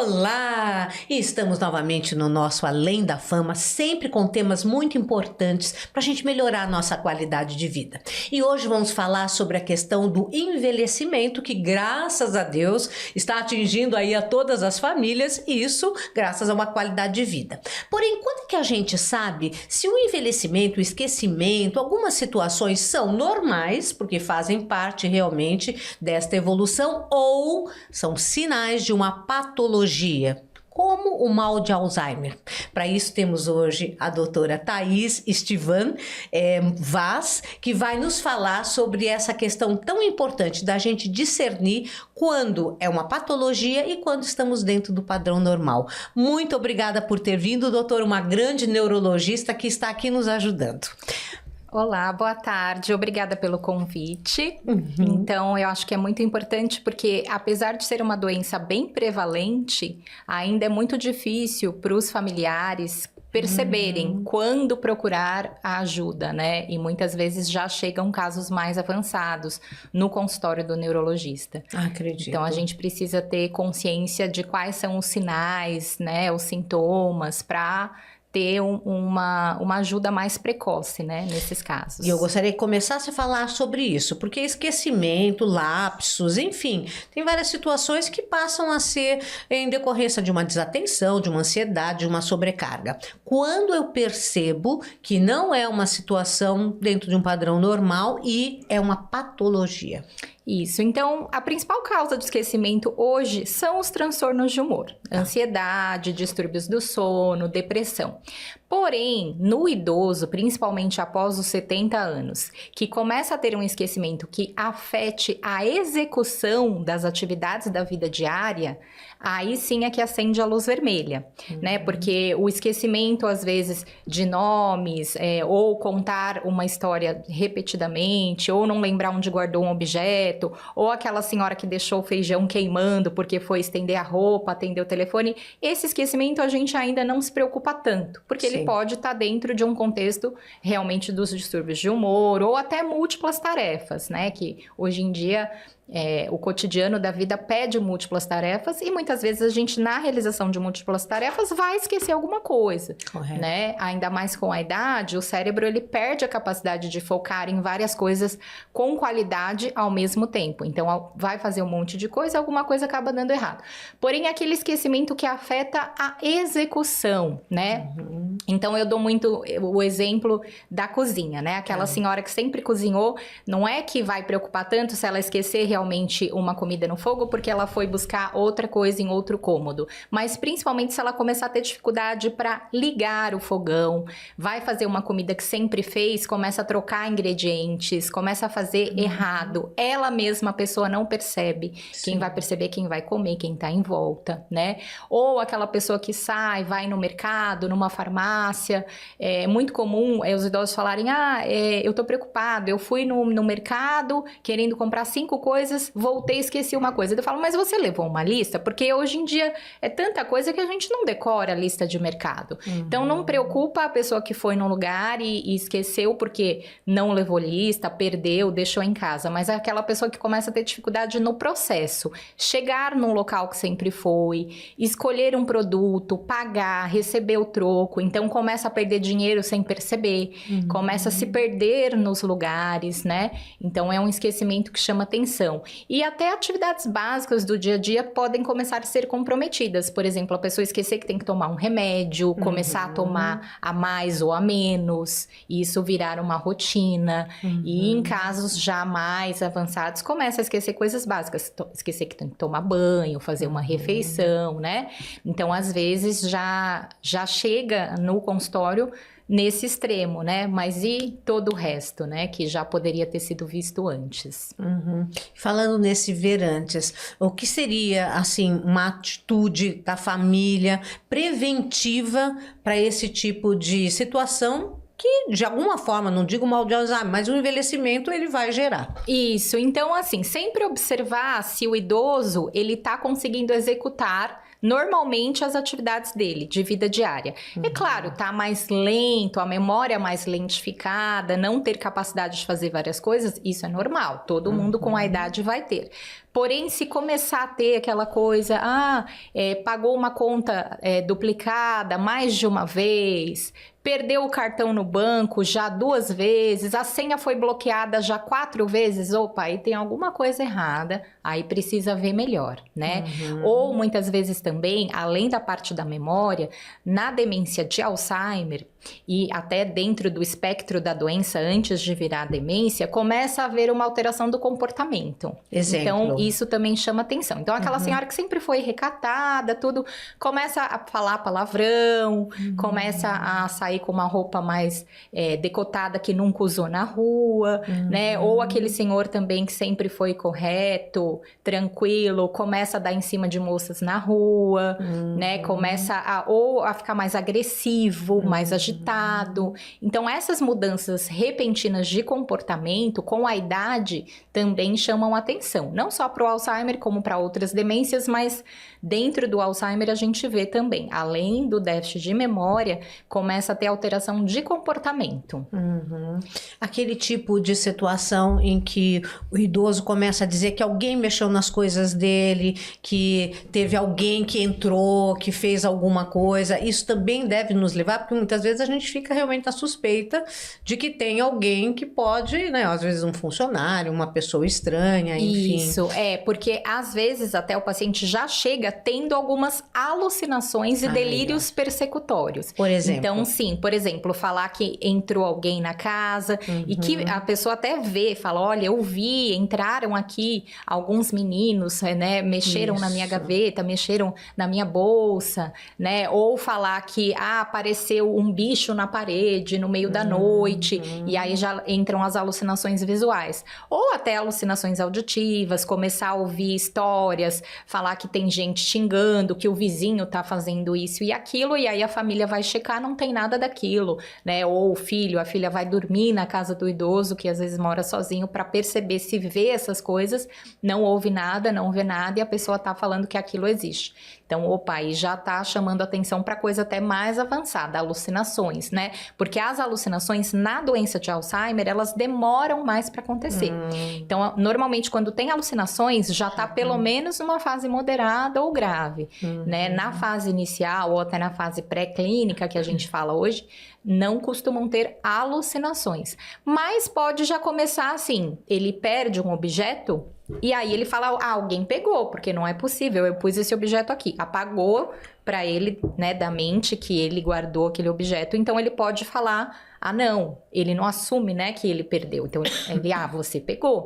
Olá! E estamos novamente no nosso Além da Fama, sempre com temas muito importantes para a gente melhorar a nossa qualidade de vida. E hoje vamos falar sobre a questão do envelhecimento, que graças a Deus está atingindo aí a todas as famílias, e isso graças a uma qualidade de vida. Porém, quando que a gente sabe se o envelhecimento, o esquecimento, algumas situações são normais, porque fazem parte realmente desta evolução, ou são sinais de uma patologia, como o mal de Alzheimer? Para isso temos hoje a doutora Thaís Estivan Vaz, que vai nos falar sobre essa questão tão importante da gente discernir quando é uma patologia e quando estamos dentro do padrão normal. Muito obrigada por ter vindo, doutora, uma grande neurologista que está aqui nos ajudando. Olá, boa tarde. Obrigada pelo convite. Então, eu acho que é muito importante porque, apesar de ser uma doença bem prevalente, ainda é muito difícil para os familiares perceberem quando procurar a ajuda, né? E muitas vezes já chegam casos mais avançados no consultório do neurologista. Acredito. Então, a gente precisa ter consciência de quais são os sinais, né? Os sintomas para ter uma ajuda mais precoce, né, nesses casos. E eu gostaria que começasse a falar sobre isso, porque esquecimento, lapsos, enfim, tem várias situações que passam a ser em decorrência de uma desatenção, de uma ansiedade, de uma sobrecarga. Quando eu percebo que não é uma situação dentro de um padrão normal e é uma patologia. Isso, então a principal causa de esquecimento hoje são os transtornos de humor, ansiedade, distúrbios do sono, depressão. Porém, no idoso, principalmente após os 70 anos, que começa a ter um esquecimento que afete a execução das atividades da vida diária, aí sim é que acende a luz vermelha, né? Porque o esquecimento, às vezes, de nomes, ou contar uma história repetidamente, ou não lembrar onde guardou um objeto, ou aquela senhora que deixou o feijão queimando porque foi estender a roupa, atender o telefone, esse esquecimento a gente ainda não se preocupa tanto, porque ele pode estar dentro de um contexto realmente dos distúrbios de humor, ou até múltiplas tarefas, né? Que hoje em dia o cotidiano da vida pede múltiplas tarefas e muitas vezes a gente, na realização de múltiplas tarefas, vai esquecer alguma coisa, né? Ainda mais com a idade, o cérebro ele perde a capacidade de focar em várias coisas com qualidade ao mesmo tempo. Então, vai fazer um monte de coisa, alguma coisa acaba dando errado. Porém, aquele esquecimento que afeta a execução, né? Então, eu dou muito o exemplo da cozinha, né? Aquela senhora que sempre cozinhou, não é que vai preocupar tanto se ela esquecer realmente uma comida no fogo porque ela foi buscar outra coisa em outro cômodo, mas principalmente se ela começar a ter dificuldade para ligar o fogão, vai fazer uma comida que sempre fez, começa a trocar ingredientes, começa a fazer errado, ela mesma, a pessoa não percebe. Quem vai perceber, quem vai comer, quem tá em volta, né? Ou aquela pessoa que sai, vai no mercado, numa farmácia, é muito comum os idosos falarem, eu tô preocupado, eu fui no mercado querendo comprar 5 coisas, voltei e esqueci uma coisa. Eu falo, mas você levou uma lista? Porque hoje em dia é tanta coisa que a gente não decora a lista de mercado. Então não preocupa a pessoa que foi num lugar e esqueceu porque não levou lista, perdeu, deixou em casa. Mas é aquela pessoa que começa a ter dificuldade no processo. Chegar num local que sempre foi, escolher um produto, pagar, receber o troco. Então começa a perder dinheiro sem perceber. Começa a se perder nos lugares, né? Então é um esquecimento que chama atenção. E até atividades básicas do dia a dia podem começar a ser comprometidas. Por exemplo, a pessoa esquecer que tem que tomar um remédio, começar a tomar a mais ou a menos, e isso virar uma rotina. E em casos já mais avançados, começa a esquecer coisas básicas. Esquecer que tem que tomar banho, fazer uma refeição, né? Então, às vezes, já chega no consultório nesse extremo, né? Mas e todo o resto, né? Que já poderia ter sido visto antes. Falando nesse ver antes, o que seria, assim, uma atitude da família preventiva para esse tipo de situação que, de alguma forma, não digo mal de Alzheimer, mas o envelhecimento ele vai gerar. Isso, então assim, sempre observar se o idoso, ele tá conseguindo executar normalmente as atividades dele, de vida diária. É claro, tá mais lento, a memória mais lentificada, não ter capacidade de fazer várias coisas, isso é normal, todo mundo com a idade vai ter. Porém, se começar a ter aquela coisa, pagou uma conta duplicada mais de uma vez, perdeu o cartão no banco já 2 vezes, a senha foi bloqueada já 4 vezes, opa, aí tem alguma coisa errada, aí precisa ver melhor, né? Ou muitas vezes também, além da parte da memória, na demência de Alzheimer, e até dentro do espectro da doença antes de virar demência, começa a haver uma alteração do comportamento. Exemplo. Então, isso também chama atenção. Então, aquela senhora que sempre foi recatada, tudo, começa a falar palavrão, começa a sair com uma roupa mais decotada que nunca usou na rua, né? Ou aquele senhor também que sempre foi correto, tranquilo, começa a dar em cima de moças na rua, né? Começa a ficar mais agressivo, mais agitado. Então, essas mudanças repentinas de comportamento com a idade também chamam atenção. Não só para o Alzheimer, como para outras demências, mas dentro do Alzheimer a gente vê também, além do déficit de memória, começa a ter alteração de comportamento. Aquele tipo de situação em que o idoso começa a dizer que alguém mexeu nas coisas dele, que teve alguém que entrou, que fez alguma coisa, isso também deve nos levar, porque muitas vezes a gente fica realmente na suspeita de que tem alguém que pode, né, às vezes um funcionário, uma pessoa estranha, enfim. Isso, porque às vezes até o paciente já chega tendo algumas alucinações e delírios persecutórios. Por exemplo? Então, sim, por exemplo, falar que entrou alguém na casa e que a pessoa até vê, fala, olha, eu vi, entraram aqui alguns meninos, né, mexeram na minha gaveta, mexeram na minha bolsa, né, ou falar que apareceu um bicho na parede no meio da noite, e aí já entram as alucinações visuais. Ou até alucinações auditivas, começar a ouvir histórias, falar que tem gente xingando, que o vizinho tá fazendo isso e aquilo, e aí a família vai checar, não tem nada daquilo, né? Ou o filho, a filha vai dormir na casa do idoso, que às vezes mora sozinho, para perceber se vê essas coisas, não ouve nada, não vê nada, e a pessoa tá falando que aquilo existe. Então, opa, aí já tá chamando atenção para coisa até mais avançada, alucinações, né? Porque as alucinações na doença de Alzheimer, elas demoram mais para acontecer. Então, normalmente, quando tem alucinações, já tá pelo menos numa fase moderada ou grave, né? Na fase inicial ou até na fase pré-clínica, que a gente fala hoje, não costumam ter alucinações. Mas pode já começar assim, ele perde um objeto, e aí ele fala, alguém pegou, porque não é possível, eu pus esse objeto aqui. Apagou para ele, né, da mente que ele guardou aquele objeto, então ele pode falar, não, ele não assume, né, que ele perdeu. Então ele, você pegou,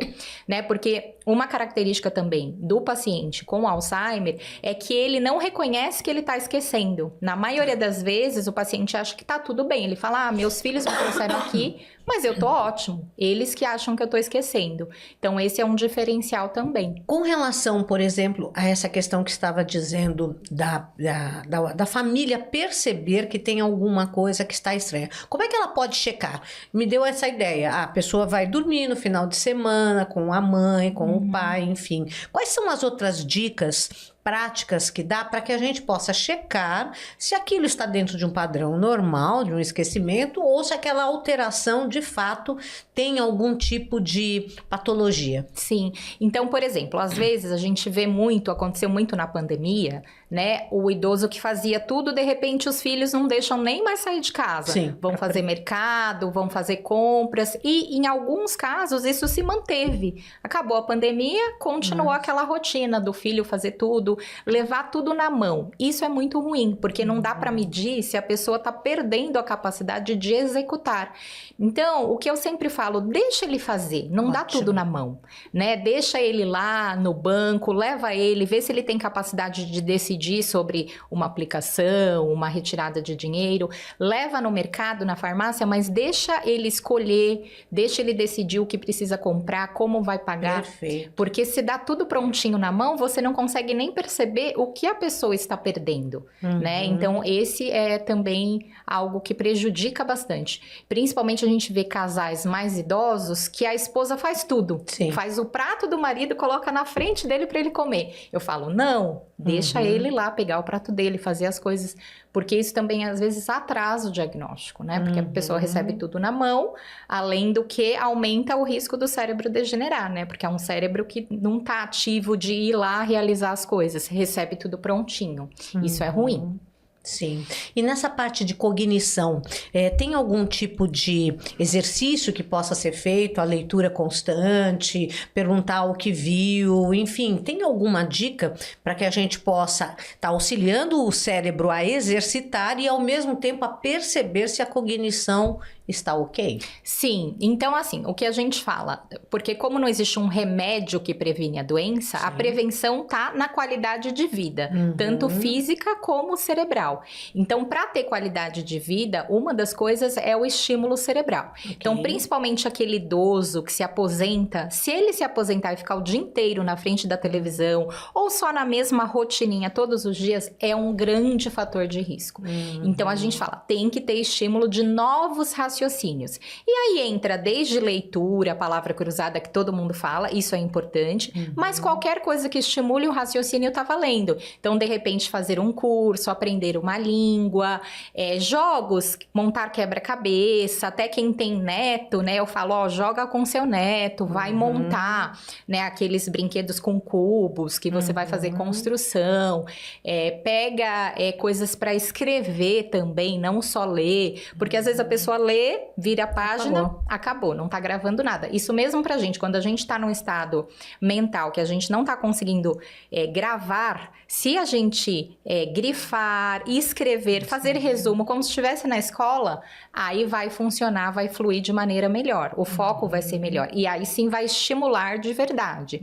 né? Porque uma característica também do paciente com Alzheimer é que ele não reconhece que ele tá esquecendo. Na maioria das vezes, o paciente acha que tá tudo bem. Ele fala, meus filhos me trouxeram aqui, mas eu tô ótimo. Eles que acham que eu tô esquecendo. Então, esse é um diferencial também. Com relação, por exemplo, a essa questão que estava dizendo da família perceber que tem alguma coisa que está estranha. Como é que ela pode checar? Me deu essa ideia. A pessoa vai dormir no final de semana com a mãe, com o pai, enfim. Quais são as outras dicas práticas que dá para que a gente possa checar se aquilo está dentro de um padrão normal, de um esquecimento, ou se aquela alteração de fato tem algum tipo de patologia? Sim. Então, por exemplo, às vezes a gente vê aconteceu muito na pandemia, né? O idoso que fazia tudo, de repente os filhos não deixam nem mais sair de casa. Sim. Vão fazer mercado, vão fazer compras, e em alguns casos isso se manteve. Acabou a pandemia, continuou aquela rotina do filho fazer tudo, levar tudo na mão. Isso é muito ruim, porque não dá para medir se a pessoa está perdendo a capacidade de executar. Então, o que eu sempre falo, deixa ele fazer, não dá tudo na mão, né? Deixa ele lá no banco, leva ele, vê se ele tem capacidade de decidir sobre uma aplicação, uma retirada de dinheiro, leva no mercado, na farmácia, mas deixa ele escolher, deixa ele decidir o que precisa comprar, como vai pagar. Perfeito. Porque se dá tudo prontinho na mão, você não consegue nem perceber o que a pessoa está perdendo, né? Então, esse é também algo que prejudica bastante. Principalmente a gente vê casais mais idosos que a esposa faz tudo. Sim. Faz o prato do marido, coloca na frente dele para ele comer. Eu falo, não, deixa ele lá pegar o prato dele, fazer as coisas, porque isso também às vezes atrasa o diagnóstico, né? Porque a pessoa recebe tudo na mão, além do que aumenta o risco do cérebro degenerar, né? Porque é um cérebro que não tá ativo de ir lá realizar as coisas, recebe tudo prontinho. Isso é ruim. Sim. E nessa parte de cognição, tem algum tipo de exercício que possa ser feito, a leitura constante, perguntar o que viu, enfim, tem alguma dica para que a gente possa estar auxiliando o cérebro a exercitar e ao mesmo tempo a perceber se a cognição está ok? Sim, então assim, o que a gente fala, porque como não existe um remédio que previne a doença, a prevenção tá na qualidade de vida, tanto física como cerebral. Então, para ter qualidade de vida, uma das coisas é o estímulo cerebral. Então, principalmente aquele idoso que se aposenta, se ele se aposentar e ficar o dia inteiro na frente da televisão ou só na mesma rotininha todos os dias, é um grande fator de risco. Então, a gente fala, tem que ter estímulo de novos raciocínios. E aí entra desde leitura, palavra cruzada que todo mundo fala, isso é importante, mas qualquer coisa que estimule o raciocínio tá valendo. Então, de repente, fazer um curso, aprender uma língua, jogos, montar quebra-cabeça, até quem tem neto, né, eu falo, ó, joga com seu neto, vai montar, né, aqueles brinquedos com cubos, que você vai fazer construção, pega coisas para escrever também, não só ler, porque às vezes a pessoa lê, vira a página, acabou, não tá gravando nada. Isso mesmo pra gente, quando a gente tá num estado mental que a gente não tá conseguindo gravar, se a gente grifar, escrever, fazer resumo, como se estivesse na escola, aí vai funcionar, vai fluir de maneira melhor, o foco vai ser melhor, e aí sim vai estimular de verdade,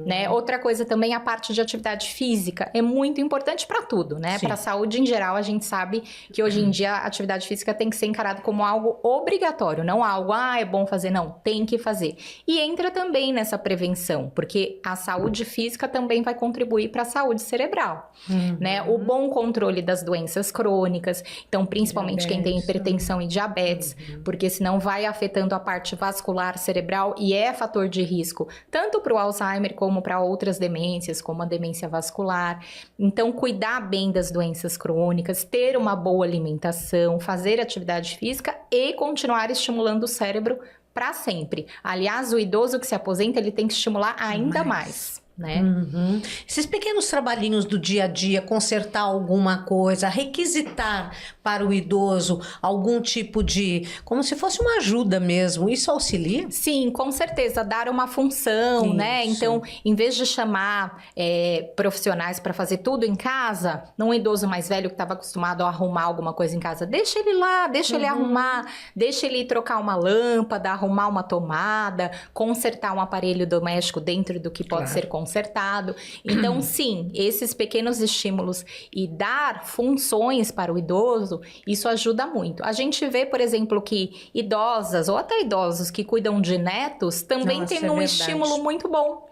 né? Outra coisa também, a parte de atividade física, é muito importante para tudo, né? Para a saúde em geral, a gente sabe que hoje em dia a atividade física tem que ser encarado como algo obrigatório, não algo, é bom fazer, não, tem que fazer. E entra também nessa prevenção, porque a saúde física também vai contribuir para a saúde cerebral, né? O bom controle das doenças crônicas, então principalmente quem tem hipertensão e diabetes, porque senão vai afetando a parte vascular cerebral e é fator de risco, tanto para o Alzheimer como para outras demências, como a demência vascular. Então, cuidar bem das doenças crônicas, ter uma boa alimentação, fazer atividade física e continuar estimulando o cérebro para sempre. Aliás, o idoso que se aposenta, ele tem que estimular ainda mais. Né? Esses pequenos trabalhinhos do dia a dia, consertar alguma coisa, requisitar para o idoso algum tipo de, como se fosse uma ajuda mesmo, isso auxilia? Sim, com certeza, dar uma função, né? Então, em vez de chamar profissionais para fazer tudo em casa, num idoso mais velho que estava acostumado a arrumar alguma coisa em casa, deixa ele lá, deixa ele arrumar, deixa ele trocar uma lâmpada, arrumar uma tomada, consertar um aparelho doméstico dentro do que pode ser consertado. Então, sim, esses pequenos estímulos e dar funções para o idoso, isso ajuda muito. A gente vê, por exemplo, que idosas ou até idosos que cuidam de netos também têm um estímulo muito bom.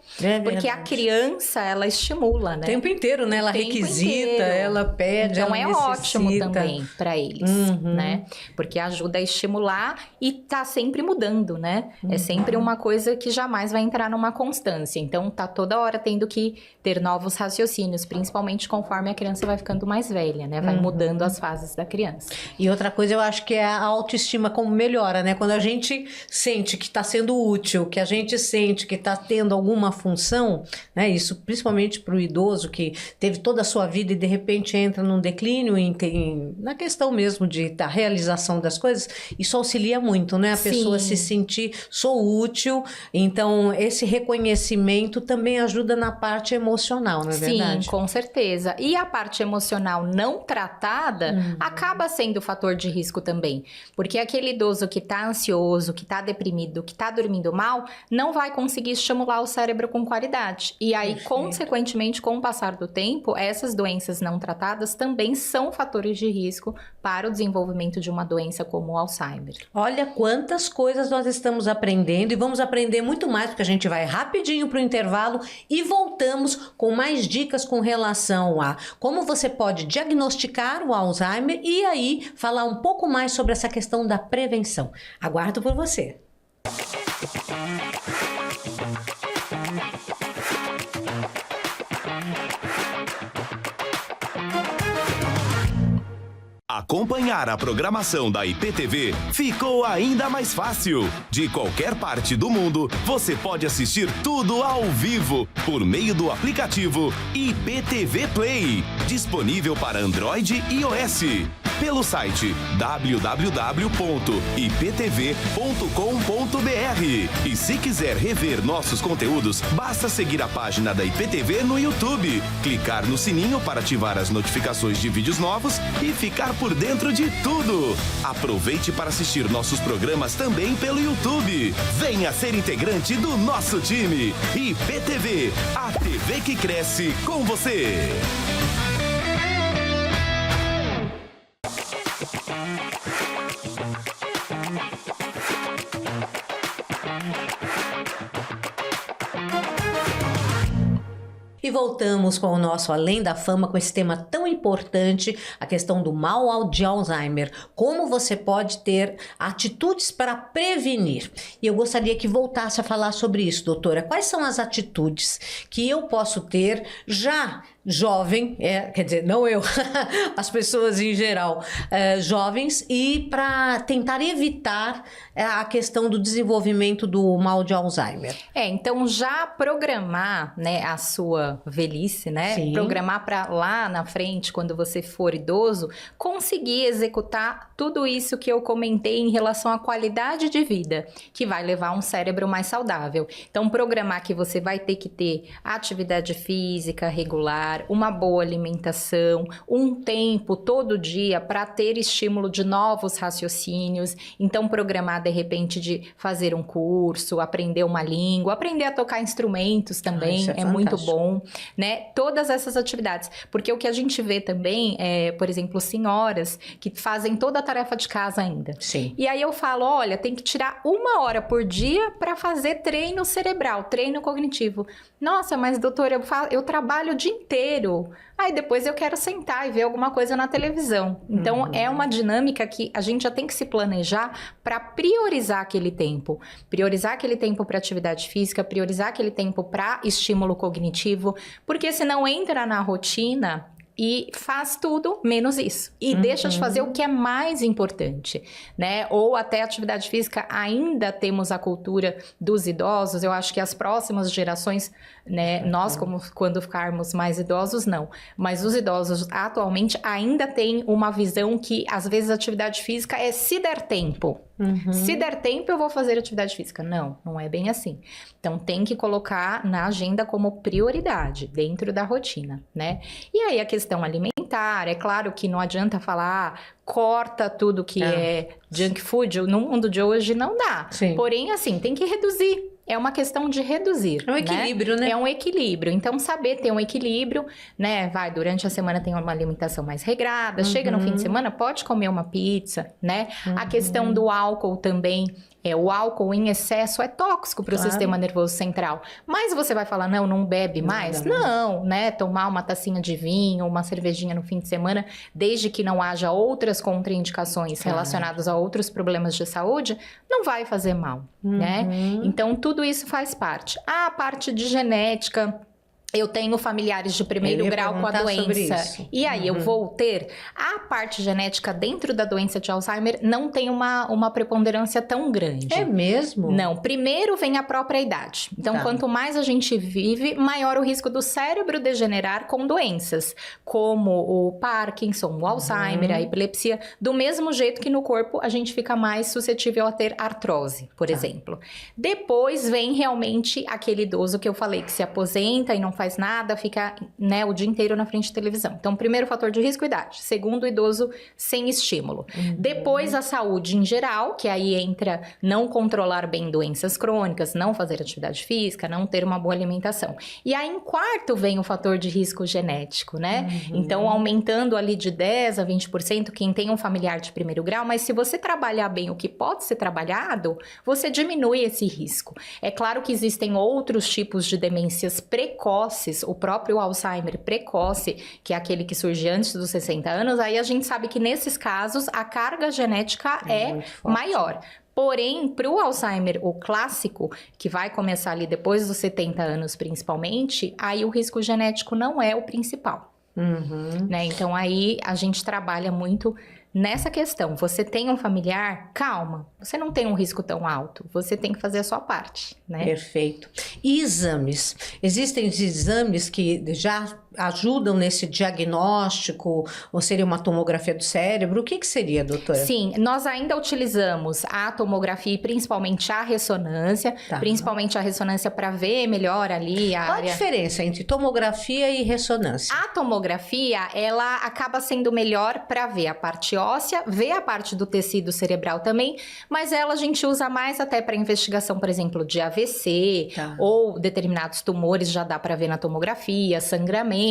Porque a criança, ela estimula, né? O tempo inteiro, né? Ela requisita, ela pede, então ela ótimo também para eles, né? Porque ajuda a estimular e tá sempre mudando, né? É sempre uma coisa que jamais vai entrar numa constância. Então, tá toda hora tendo que ter novos raciocínios, principalmente conforme a criança vai ficando mais velha, né? Vai mudando as fases da criança. E outra coisa, eu acho que é a autoestima como melhora, né? Quando a gente sente que está sendo útil, que a gente sente que está tendo alguma função, né? Isso principalmente para o idoso que teve toda a sua vida e de repente entra num declínio na questão mesmo da realização das coisas, isso auxilia muito, né? A pessoa se sentir, sou útil, então esse reconhecimento também ajuda na parte emocional, não é verdade? Sim, com certeza. E a parte emocional não tratada acaba sendo fator de risco também, porque aquele idoso que está ansioso, que está deprimido, que está dormindo mal, não vai conseguir estimular o cérebro com qualidade. E aí, consequentemente, com o passar do tempo, essas doenças não tratadas também são fatores de risco para o desenvolvimento de uma doença como o Alzheimer. Olha quantas coisas nós estamos aprendendo e vamos aprender muito mais, porque a gente vai rapidinho para o intervalo e voltamos com mais dicas com relação a como você pode diagnosticar o Alzheimer e aí falar um pouco mais sobre essa questão da prevenção. Aguardo por você. Acompanhar a programação da IPTV ficou ainda mais fácil. De qualquer parte do mundo, você pode assistir tudo ao vivo por meio do aplicativo IPTV Play, disponível para Android e iOS. Pelo site www.iptv.com.br. E se quiser rever nossos conteúdos, basta seguir a página da IPTV no YouTube, clicar no sininho para ativar as notificações de vídeos novos e ficar por dentro de tudo. Aproveite para assistir nossos programas também pelo YouTube. Venha ser integrante do nosso time. IPTV, a TV que cresce com você. E voltamos com o nosso Além da Fama, com esse tema tão importante, a questão do mal de Alzheimer. Como você pode ter atitudes para prevenir. E eu gostaria que voltasse a falar sobre isso, doutora. Quais são as atitudes que eu posso ter já jovem, quer dizer, não eu, as pessoas em geral, jovens, e para tentar evitar a questão do desenvolvimento do mal de Alzheimer? Então já programar, né, a sua velhice, né? Sim. Programar para lá na frente, quando você for idoso, conseguir executar tudo isso que eu comentei em relação à qualidade de vida, que vai levar a um cérebro mais saudável. Então, programar que você vai ter que ter atividade física regular, uma boa alimentação, um tempo todo dia para ter estímulo de novos raciocínios. Então, programar de repente de fazer um curso, aprender uma língua, aprender a tocar instrumentos também, isso é muito bom, né? Todas essas atividades, porque o que a gente vê também é, por exemplo, senhoras que fazem toda a tarefa de casa ainda. Sim. E aí eu falo, olha, tem que tirar 1 hora por dia para fazer treino cerebral, treino cognitivo. Nossa, mas doutora, eu trabalho o dia inteiro. Aí depois eu quero sentar e ver alguma coisa na televisão. Então é uma dinâmica que a gente já tem que se planejar para priorizar aquele tempo. Priorizar aquele tempo para atividade física, priorizar aquele tempo para estímulo cognitivo, porque senão entra na rotina e faz tudo menos isso. E deixa de fazer o que é mais importante, né? Ou até atividade física, ainda temos a cultura dos idosos. Eu acho que as próximas gerações, né? Nós, como quando ficarmos mais idosos, não. Mas os idosos atualmente ainda têm uma visão que, às vezes, a atividade física é se der tempo. Se der tempo, eu vou fazer atividade física. Não, não é bem assim. Então, tem que colocar na agenda como prioridade, dentro da rotina, né? E aí, a questão alimentar, é claro que não adianta falar, corta tudo que é junk food, no mundo de hoje não dá. Sim. Porém, assim, tem que reduzir. É uma questão de reduzir. É um equilíbrio, né? É um equilíbrio. Então, saber ter um equilíbrio, né? Durante a semana tem uma alimentação mais regrada. Chega no fim de semana, pode comer uma pizza, né? A questão do álcool também. O álcool em excesso é tóxico para o sistema nervoso central. Mas você vai falar, não bebe mais? Não, né? Tomar uma tacinha de vinho, uma cervejinha no fim de semana, desde que não haja outras contraindicações relacionadas a outros problemas de saúde, não vai fazer mal, né? Então, tudo isso faz parte. A parte de genética... Eu tenho familiares de primeiro grau com a doença. E aí, eu vou ter... A parte genética dentro da doença de Alzheimer não tem uma preponderância tão grande. É mesmo? Não. Primeiro vem a própria idade. Então, quanto mais a gente vive, maior o risco do cérebro degenerar com doenças, como o Parkinson, o Alzheimer, a epilepsia. Do mesmo jeito que no corpo a gente fica mais suscetível a ter artrose, por exemplo. Depois vem realmente aquele idoso que eu falei, que se aposenta e não faz nada, fica, né, o dia inteiro na frente de televisão. Então, primeiro fator de risco, idade. Segundo, idoso sem estímulo. Depois, a saúde em geral, que aí entra não controlar bem doenças crônicas, não fazer atividade física, não ter uma boa alimentação. E aí, em quarto, vem o fator de risco genético, né? Então, aumentando ali de 10% a 20% quem tem um familiar de primeiro grau, mas se você trabalhar bem o que pode ser trabalhado, você diminui esse risco. É claro que existem outros tipos de demências precoces, o próprio Alzheimer precoce, que é aquele que surge antes dos 60 anos, aí a gente sabe que nesses casos a carga genética é maior. Porém, para o Alzheimer, o clássico, que vai começar ali depois dos 70 anos principalmente, aí o risco genético não é o principal. Né? Então, aí a gente trabalha muito nessa questão, você tem um familiar, calma, você não tem um risco tão alto, você tem que fazer a sua parte, né? Perfeito. E exames? Existem exames que já ajudam nesse diagnóstico, ou seria uma tomografia do cérebro? O que seria, doutora? Sim, nós ainda utilizamos a tomografia e principalmente a ressonância, principalmente a ressonância para ver melhor ali a Qual área. a diferença entre tomografia e ressonância? A tomografia, ela acaba sendo melhor para ver a parte óssea, ver a parte do tecido cerebral também, mas ela a gente usa mais até para investigação, por exemplo, de AVC ou determinados tumores, já dá para ver na tomografia, sangramentos.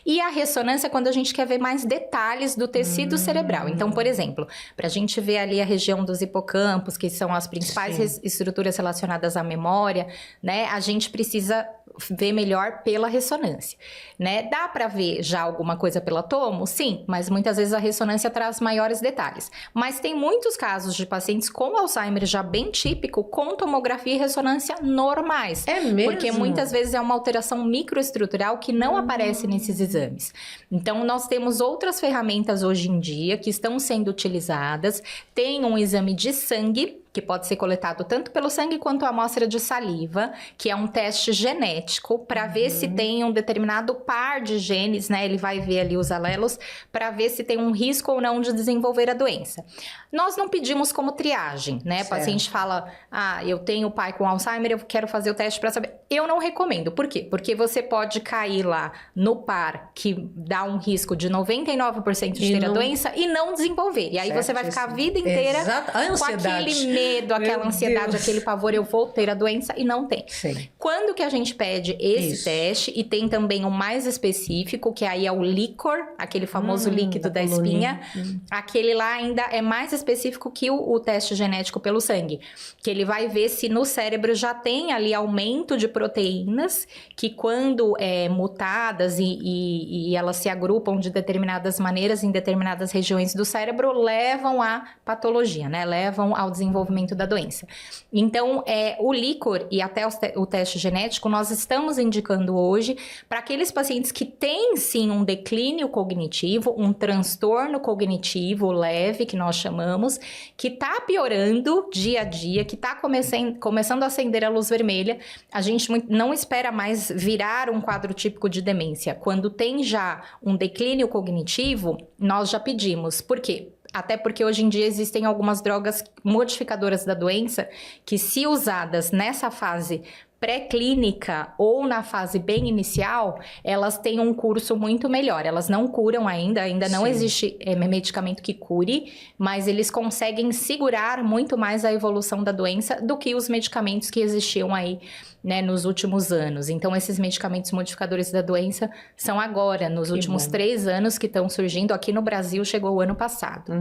E a ressonância, quando a gente quer ver mais detalhes do tecido cerebral. Então, por exemplo, para a gente ver ali a região dos hipocampos, que são as principais estruturas relacionadas à memória, né? A gente precisa ver melhor pela ressonância, né? Dá para ver já alguma coisa pela tomo? Sim, mas muitas vezes a ressonância traz maiores detalhes. Mas tem muitos casos de pacientes com Alzheimer já bem típico, com tomografia e ressonância normais. É mesmo? Porque muitas vezes é uma alteração microestrutural que não aparece nesses exames. Então, nós temos outras ferramentas hoje em dia que estão sendo utilizadas. Tem um exame de sangue, que pode ser coletado tanto pelo sangue quanto a amostra de saliva, que é um teste genético para ver se tem um determinado par de genes, né? Ele vai ver ali os alelos para ver se tem um risco ou não de desenvolver a doença. Nós não pedimos como triagem, né? O paciente fala, eu tenho pai com Alzheimer, eu quero fazer o teste para saber. Eu não recomendo. Por quê? Porque você pode cair lá no par que dá um risco de 99% de ter a doença e não desenvolver. E aí você vai ficar a vida inteira com aquele medo, aquela ansiedade, aquele pavor, eu vou ter a doença e não tem. Sim. Quando que a gente pede esse teste, e tem também um mais específico, que aí é o líquor, aquele famoso líquido da espinha, aquele lá ainda é mais específico que o teste genético pelo sangue, que ele vai ver se no cérebro já tem ali aumento de proteínas, que quando mutadas e elas se agrupam de determinadas maneiras em determinadas regiões do cérebro, levam à patologia, né? Levam ao desenvolvimento da doença. Então, o líquor e até o teste genético, nós estamos indicando hoje para aqueles pacientes que têm, sim, um declínio cognitivo, um transtorno cognitivo leve, que nós chamamos, que está piorando dia a dia, que está começando a acender a luz vermelha. A gente não espera mais virar um quadro típico de demência. Quando tem já um declínio cognitivo, nós já pedimos. Por quê? Até porque hoje em dia existem algumas drogas modificadoras da doença que, se usadas nessa fase pré-clínica ou na fase bem inicial, elas têm um curso muito melhor. Elas não curam ainda não existe medicamento que cure, mas eles conseguem segurar muito mais a evolução da doença do que os medicamentos que existiam aí, né, nos últimos anos. Então, esses medicamentos modificadores da doença são agora, nos últimos 3 anos que estão surgindo. Aqui no Brasil chegou o ano passado,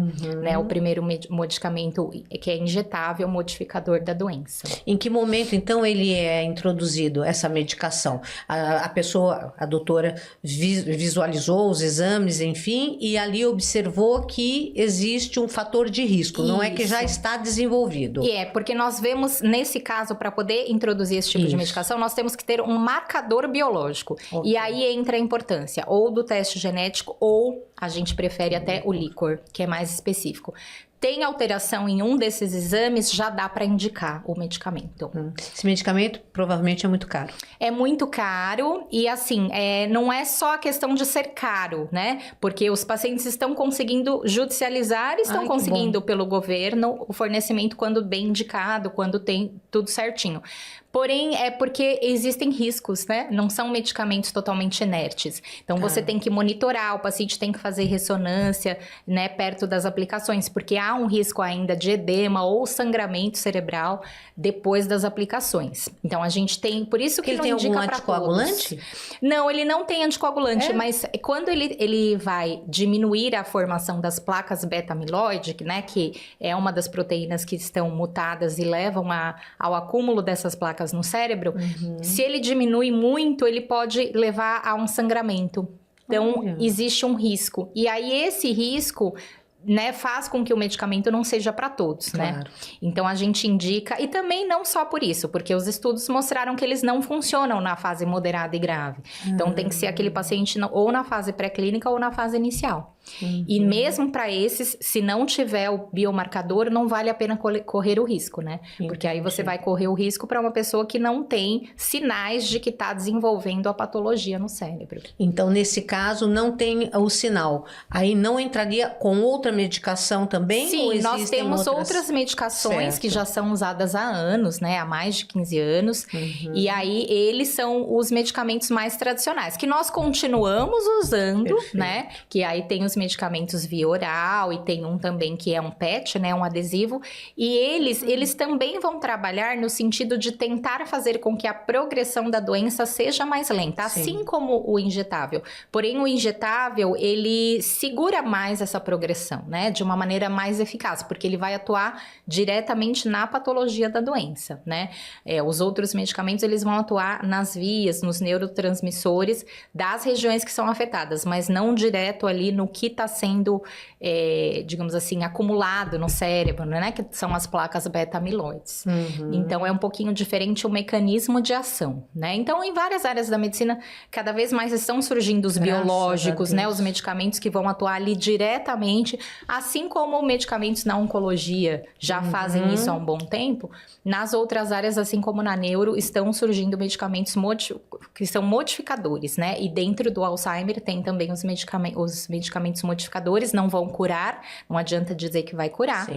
né, o primeiro medicamento que é injetável modificador da doença. Em que momento, então, ele é introduzido, essa medicação? A pessoa, a doutora, visualizou os exames, enfim, e ali observou que existe um fator de risco, não é que já está desenvolvido. Porque nós vemos, nesse caso, para poder introduzir esse tipo de medicação, nós temos que ter um marcador biológico. E aí entra a importância ou do teste genético, ou a gente prefere até o líquor, que é mais específico. Tem alteração em um desses exames, já dá para indicar o medicamento. Esse medicamento provavelmente é muito caro. É muito caro e, assim, não é só a questão de ser caro, né? Porque os pacientes estão conseguindo judicializar, estão conseguindo pelo governo o fornecimento quando bem indicado, quando tem tudo certinho. Porém, é porque existem riscos, né? Não são medicamentos totalmente inertes. Então, você tem que monitorar, o paciente tem que fazer ressonância, né, perto das aplicações, porque há um risco ainda de edema ou sangramento cerebral depois das aplicações. Então, a gente tem... Por isso que ele tem algum anticoagulante? Não, ele não tem anticoagulante, mas quando ele vai diminuir a formação das placas beta-amiloide, né, que é uma das proteínas que estão mutadas e levam ao acúmulo dessas placas no cérebro, se ele diminui muito, ele pode levar a um sangramento. Então, existe um risco. E aí, esse risco, né, faz com que o medicamento não seja para todos, né? Então, a gente indica, e também não só por isso, porque os estudos mostraram que eles não funcionam na fase moderada e grave. Então, tem que ser aquele paciente ou na fase pré-clínica ou na fase inicial. E mesmo para esses, se não tiver o biomarcador, não vale a pena correr o risco, né? Porque aí você vai correr o risco para uma pessoa que não tem sinais de que está desenvolvendo a patologia no cérebro. Então, nesse caso, não tem o sinal. Aí não entraria com outra medicação também? Sim, nós temos outras medicações que já são usadas há anos, né? Há mais de 15 anos. E aí, eles são os medicamentos mais tradicionais, que nós continuamos usando, né? Que aí tem os medicamentos via oral e tem um também que é um PET, né? Um adesivo. E eles também vão trabalhar no sentido de tentar fazer com que a progressão da doença seja mais lenta, assim como o injetável. Porém, o injetável, ele segura mais essa progressão, né? De uma maneira mais eficaz, porque ele vai atuar diretamente na patologia da doença, né? Os outros medicamentos, eles vão atuar nas vias, nos neurotransmissores das regiões que são afetadas, mas não direto ali no que está sendo, digamos assim, acumulado no cérebro, né? Que são as placas beta-amiloides. Então, é um pouquinho diferente o mecanismo de ação, né? Então, em várias áreas da medicina, cada vez mais estão surgindo os biológicos, né? Os medicamentos que vão atuar ali diretamente, assim como medicamentos na oncologia já fazem isso há um bom tempo. Nas outras áreas, assim como na neuro, estão surgindo medicamentos que são modificadores, né? E dentro do Alzheimer tem também os medicamentos modificadores, não vão curar, não adianta dizer que vai curar,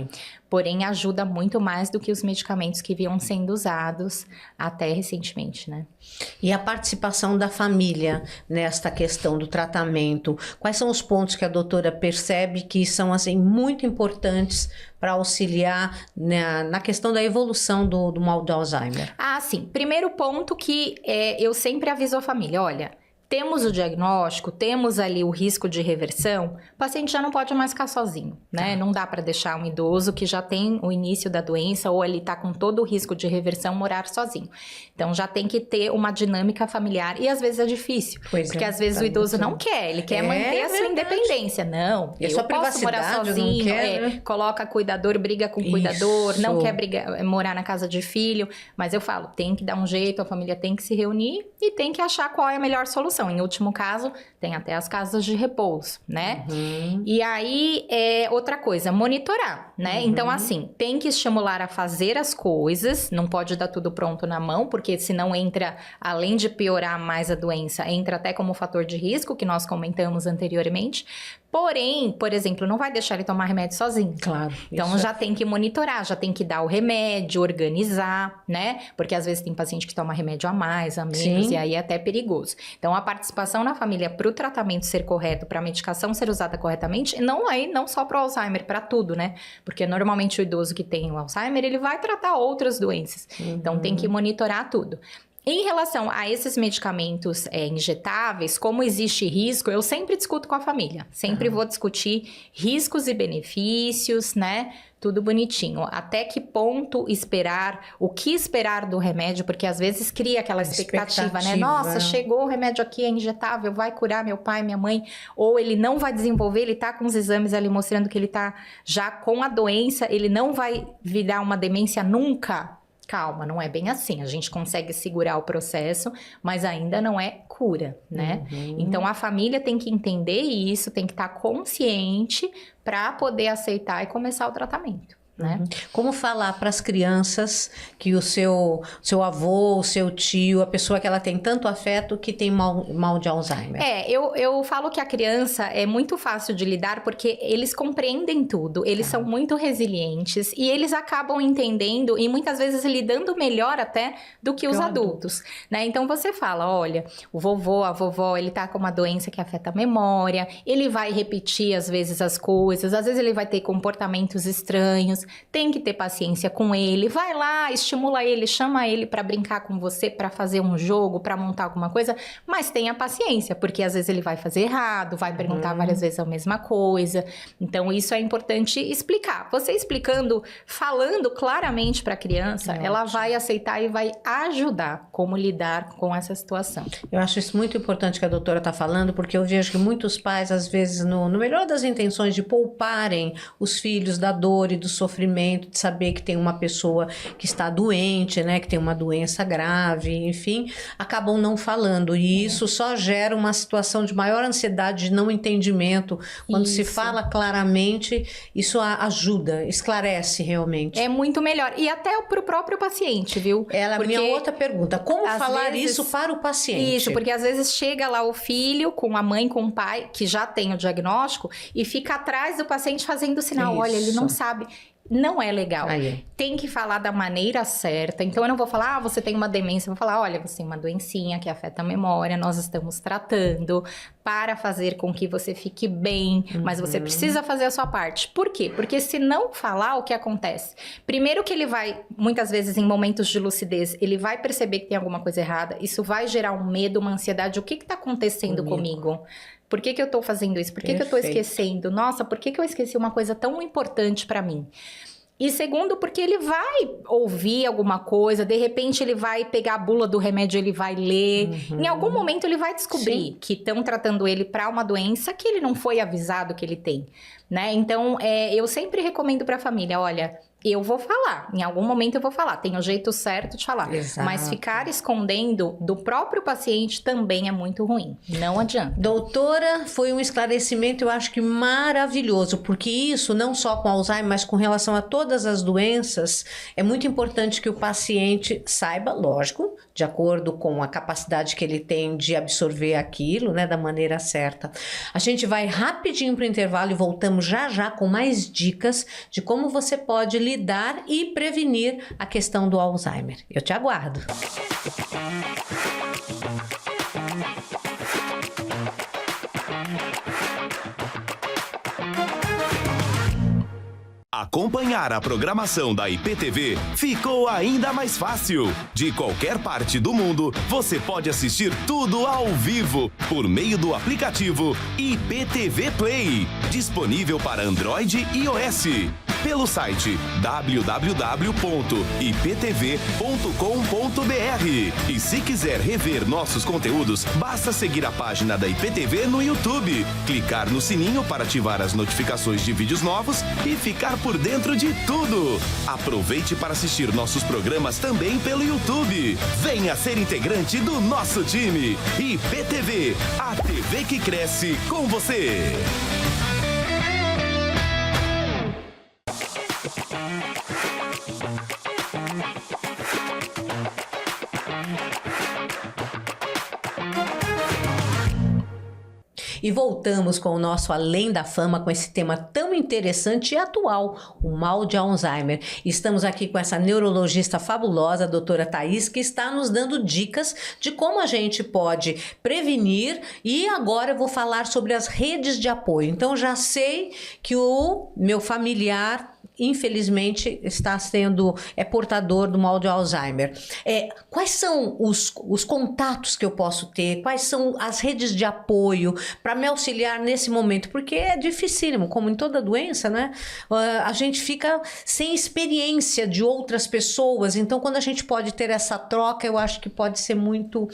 porém ajuda muito mais do que os medicamentos que vinham sendo usados até recentemente, né? E a participação da família nesta questão do tratamento, quais são os pontos que a doutora percebe que são, assim, muito importantes para auxiliar na questão da evolução do mal de Alzheimer? Ah, sim. Primeiro ponto que eu sempre aviso a família, olha, temos o diagnóstico, temos ali o risco de reversão, o paciente já não pode mais ficar sozinho, né? Não dá para deixar um idoso que já tem o início da doença ou ele tá com todo o risco de reversão morar sozinho. Então, já tem que ter uma dinâmica familiar e às vezes é difícil, porque às vezes o idoso não quer, ele quer manter a sua independência. Não, e eu posso morar sozinho, quer, coloca cuidador, briga com o cuidador, não quer morar na casa de filho, mas eu falo, tem que dar um jeito, a família tem que se reunir e tem que achar qual é a melhor solução. Em último caso, tem até as casas de repouso, né? E aí, outra coisa, monitorar, né? Então, assim, tem que estimular a fazer as coisas, não pode dar tudo pronto na mão, porque senão entra, além de piorar mais a doença, entra até como fator de risco, que nós comentamos anteriormente. Porém, por exemplo, não vai deixar ele tomar remédio sozinho. Claro. Então, já tem que monitorar, já tem que dar o remédio, organizar, né? Porque às vezes tem paciente que toma remédio a mais, a menos, e aí é até perigoso. Então, a participação na família para o tratamento ser correto, para a medicação ser usada corretamente, não só para o Alzheimer, para tudo, né? Porque normalmente o idoso que tem o Alzheimer, ele vai tratar outras doenças. Então, tem que monitorar tudo. Em relação a esses medicamentos injetáveis, como existe risco, eu sempre discuto com a família. Sempre vou discutir riscos e benefícios, né? Tudo bonitinho. Até que ponto esperar, o que esperar do remédio, porque às vezes cria aquela expectativa, né? Nossa, chegou o remédio aqui, é injetável, vai curar meu pai, minha mãe. Ou ele não vai desenvolver, ele tá com os exames ali mostrando que ele tá já com a doença, ele não vai virar uma demência nunca. Calma, não é bem assim. A gente consegue segurar o processo, mas ainda não é cura, né? Então, a família tem que entender isso, tem que estar consciente para poder aceitar e começar o tratamento. Né? Como falar para as crianças que o seu avô, o seu tio, a pessoa que ela tem tanto afeto que tem mal de Alzheimer? Eu falo que a criança é muito fácil de lidar porque eles compreendem tudo, eles são muito resilientes e eles acabam entendendo e muitas vezes lidando melhor até do que os adultos, né? Então você fala, olha, o vovô, a vovó, ele tá com uma doença que afeta a memória, ele vai repetir às vezes as coisas, às vezes ele vai ter comportamentos estranhos, tem que ter paciência com ele, vai lá, estimula ele, chama ele para brincar com você, para fazer um jogo, para montar alguma coisa, mas tenha paciência, porque às vezes ele vai fazer errado, vai perguntar várias vezes a mesma coisa, então isso é importante explicar. Você explicando, falando claramente para a criança, ela vai aceitar e vai ajudar como lidar com essa situação. Eu acho isso muito importante que a doutora está falando, porque eu vejo que muitos pais, às vezes, no melhor das intenções de pouparem os filhos da dor e do sofrimento, sofrimento de saber que tem uma pessoa que está doente, né, que tem uma doença grave, enfim, acabam não falando. E isso só gera uma situação de maior ansiedade, de não entendimento. Quando se fala claramente, isso ajuda, esclarece realmente. É muito melhor. E até para o próprio paciente, viu? Ela, minha outra pergunta, como falar vezes, isso para o paciente? Isso, porque às vezes chega lá o filho com a mãe, com o pai, que já tem o diagnóstico, e fica atrás do paciente fazendo sinal. Isso. Olha, ele não sabe. Não é legal. Tem que falar da maneira certa. Então, eu não vou falar, você tem uma demência. Eu vou falar, olha, você tem uma doencinha que afeta a memória. Nós estamos tratando para fazer com que você fique bem. Mas você precisa fazer a sua parte. Por quê? Porque se não falar, o que acontece? Primeiro que ele vai, muitas vezes em momentos de lucidez, ele vai perceber que tem alguma coisa errada. Isso vai gerar um medo, uma ansiedade. O que está acontecendo comigo? Por que eu tô fazendo isso? Por que eu tô esquecendo? Nossa, por que eu esqueci uma coisa tão importante pra mim? E segundo, porque ele vai ouvir alguma coisa, de repente ele vai pegar a bula do remédio, ele vai ler. Em algum momento ele vai descobrir que estão tratando ele para uma doença que ele não foi avisado que ele tem, né? Então, eu sempre recomendo para a família, olha, eu vou falar, em algum momento eu vou falar, tem o jeito certo de falar. Exato. Mas ficar escondendo do próprio paciente também é muito ruim, não adianta. Doutora, foi um esclarecimento, eu acho que maravilhoso, porque isso, não só com Alzheimer, mas com relação a todas as doenças, é muito importante que o paciente saiba, lógico, de acordo com a capacidade que ele tem de absorver aquilo, né, da maneira certa. A gente vai rapidinho para o intervalo e voltamos já já com mais dicas de como você pode lidar e prevenir a questão do Alzheimer. Eu te aguardo. Acompanhar a programação da IPTV ficou ainda mais fácil. De qualquer parte do mundo, você pode assistir tudo ao vivo por meio do aplicativo IPTV Play, disponível para Android e iOS. Pelo site www.iptv.com.br. E se quiser rever nossos conteúdos, basta seguir a página da IPTV no YouTube, clicar no sininho para ativar as notificações de vídeos novos e ficar por dentro de tudo. Aproveite para assistir nossos programas também pelo YouTube. Venha ser integrante do nosso time. IPTV, a TV que cresce com você. E voltamos com o nosso Além da Fama, com esse tema tão interessante e atual, o mal de Alzheimer. Estamos aqui com essa neurologista fabulosa, a doutora Thaís, que está nos dando dicas de como a gente pode prevenir. E agora eu vou falar sobre as redes de apoio. Então já sei que o meu familiar, infelizmente, é portador do mal de Alzheimer. Quais são os contatos que eu posso ter? Quais são as redes de apoio para me auxiliar nesse momento? Porque é dificílimo, como em toda doença, né? A gente fica sem experiência de outras pessoas. Então, quando a gente pode ter essa troca, eu acho que pode ser muito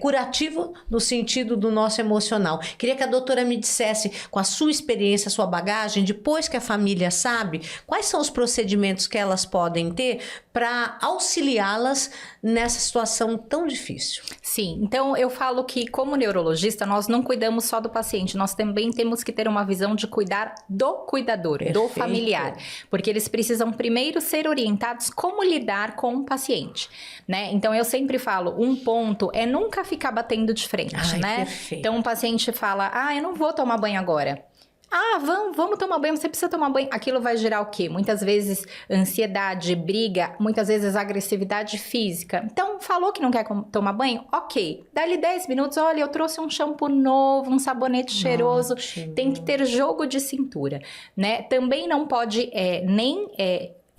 curativo no sentido do nosso emocional. Queria que a doutora me dissesse, com a sua experiência, a sua bagagem, depois que a família sabe, quais são os procedimentos que elas podem ter para auxiliá-las nessa situação tão difícil? Sim, então eu falo que como neurologista nós não cuidamos só do paciente, nós também temos que ter uma visão de cuidar do cuidador, do familiar, porque eles precisam primeiro ser orientados como lidar com o paciente, né? Então eu sempre falo, um ponto é nunca ficar batendo de frente, né? Perfeito. Então um paciente fala, eu não vou tomar banho agora. Vamos tomar banho, você precisa tomar banho. Aquilo vai gerar o quê? Muitas vezes ansiedade, briga, muitas vezes agressividade física. Então, falou que não quer tomar banho? Ok. Dá-lhe 10 minutos, olha, eu trouxe um shampoo novo, um sabonete cheiroso. Tem que ter jogo de cintura, né? Também não pode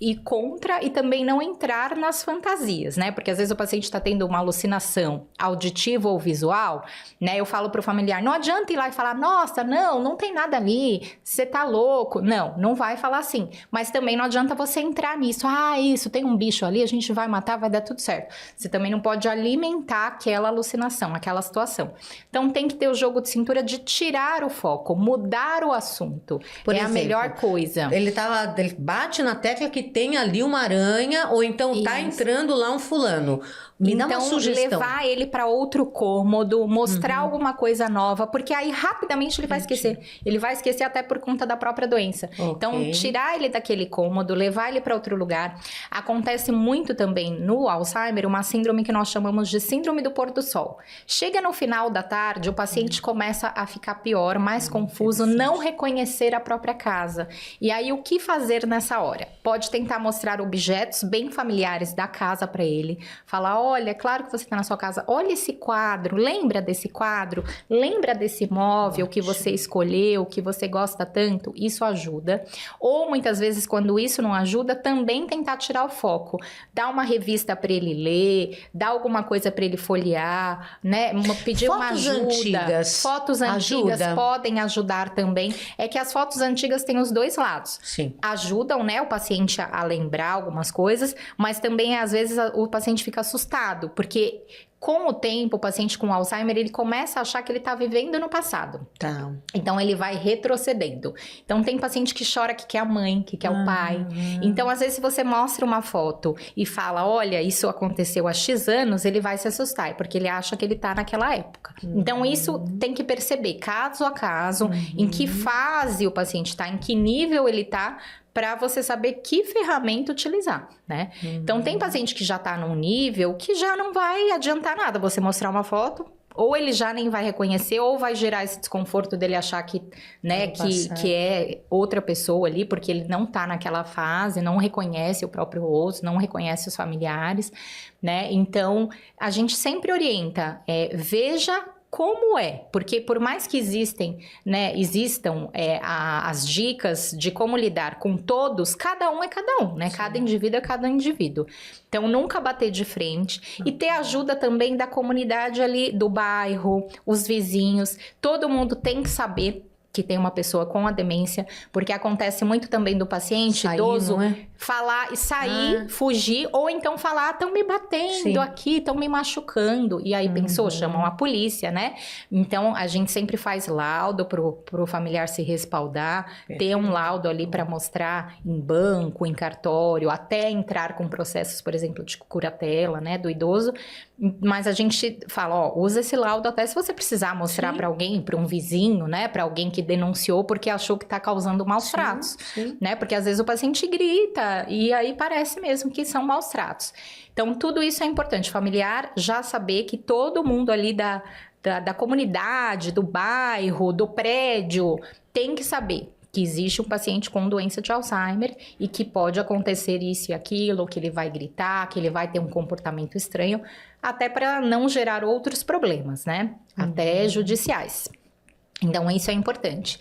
ir contra e também não entrar nas fantasias, né? Porque às vezes o paciente está tendo uma alucinação auditiva ou visual, né? Eu falo para o familiar, não adianta ir lá e falar, nossa, não tem nada ali, você tá louco. Não vai falar assim. Mas também não adianta você entrar nisso. Isso, tem um bicho ali, a gente vai matar, vai dar tudo certo. Você também não pode alimentar aquela alucinação, aquela situação. Então tem que ter o jogo de cintura de tirar o foco, mudar o assunto. Por exemplo, a melhor coisa. Ele bate na tecla que tem ali uma aranha, ou então tá entrando lá um fulano. Me dá uma sugestão. Levar ele para outro cômodo, mostrar alguma coisa nova, porque aí rapidamente ele vai esquecer. Ele vai esquecer até por conta da própria doença. Okay. Então, tirar ele daquele cômodo, levar ele para outro lugar. Acontece muito também no Alzheimer uma síndrome que nós chamamos de síndrome do pôr do sol. Chega no final da tarde, o paciente começa a ficar pior, mais confuso, não reconhecer a própria casa. E aí, o que fazer nessa hora? Pode tentar mostrar objetos bem familiares da casa para ele. Falar, olha, é claro que você está na sua casa, olha esse quadro, lembra desse quadro? Lembra desse móvel que você escolheu, que você gosta tanto? Isso ajuda. Ou muitas vezes, quando isso não ajuda, também tentar tirar o foco. Dá uma revista para ele ler, dá alguma coisa para ele folhear, né? Pedir uma ajuda. Fotos antigas podem ajudar também. É que as fotos antigas têm os dois lados. Sim. Ajudam, né, o paciente a lembrar algumas coisas, mas também, às vezes, o paciente fica assustado, porque com o tempo, o paciente com Alzheimer, ele começa a achar que ele está vivendo no passado. Tá. Então, ele vai retrocedendo. Então, tem paciente que chora que quer a mãe, que quer o pai. Então, às vezes, se você mostra uma foto e fala, olha, isso aconteceu há X anos, ele vai se assustar, porque ele acha que ele está naquela época. Então, isso tem que perceber, caso a caso, em que fase o paciente está, em que nível ele está, para você saber que ferramenta utilizar, né? Então, tem paciente que já tá num nível que já não vai adiantar nada você mostrar uma foto, ou ele já nem vai reconhecer, ou vai gerar esse desconforto dele achar que, né, que é outra pessoa ali, porque ele não tá naquela fase, não reconhece o próprio rosto, não reconhece os familiares, né? Então, a gente sempre orienta, veja como é, porque por mais que existam as dicas de como lidar com todos, cada um é cada um, né? Sim. Cada indivíduo é cada indivíduo. Então, nunca bater de frente e ter ajuda também da comunidade ali, do bairro, os vizinhos. Todo mundo tem que saber que tem uma pessoa com a demência, porque acontece muito também do paciente idoso falar e sair, fugir, ou então falar, estão me batendo aqui, estão me machucando, e aí pensou, chamam a polícia, né? Então, a gente sempre faz laudo pro familiar se respaldar, ter um laudo ali para mostrar em banco, em cartório, até entrar com processos, por exemplo, de curatela, né, do idoso, mas a gente fala, usa esse laudo até se você precisar mostrar para alguém, para um vizinho, né, para alguém que denunciou porque achou que está causando maus tratos, né? Porque às vezes o paciente grita e aí parece mesmo que são maus tratos. Então, tudo isso é importante. Familiar já saber que todo mundo ali da comunidade, do bairro, do prédio, tem que saber que existe um paciente com doença de Alzheimer e que pode acontecer isso e aquilo, que ele vai gritar, que ele vai ter um comportamento estranho, até para não gerar outros problemas, né? Até judiciais. Então, isso é importante.